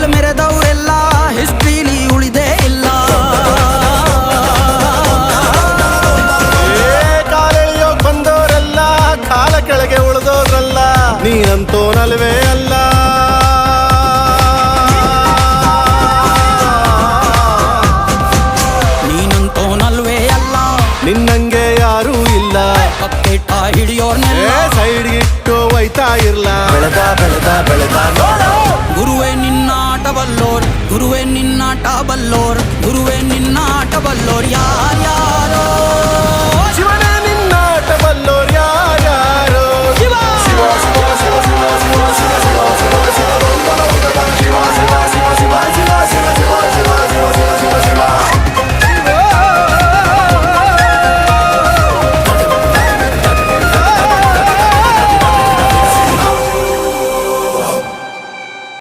ಕಾಲ್ ಮೆರೆದವರೆಲ್ಲ ಹಿಸ್ಟ್ರಿಲಿ ಉಳಿದೇ ಇಲ್ಲ. ಕಾಲೆಳೆಯೋಕ್ ಬಂದವರೆಲ್ಲ ಕಾಲ ಕೆಳಗೆ ಉಳಿದೋದ್ರಲ್ಲ, ನೀನಂತೋನಲ್ವೇ ಅಲ್ಲ. ನೀನಂತೋನಲ್ವೇ ಅಲ್ಲ, ನಿನ್ನಂಗೆ ಯಾರೂ ಇಲ್ಲ. ಪಕ್ಕೇಟ ಹಿಡಿಯೋರ್ನೆಲ್ಲ ಸೈಡ್ ಇಟ್ಟು ಒಯ್ತಾ ಇರ್ಲ. ಬೆಳೆದ ಬೆಳೆದ ಬೆಳೆದ ನೋಡು. ಗುರುವೇ ನಿನ್ನಾಟ ಬಲ್ಲೋರ್, ಗುರುವೇ ನಿನ್ನಾಟ ಬಲ್ಲೋರ್, ಗುರುವೇ ನಿನ್ನಾಟ ಬಲ್ಲೋರ್ ಯಾರು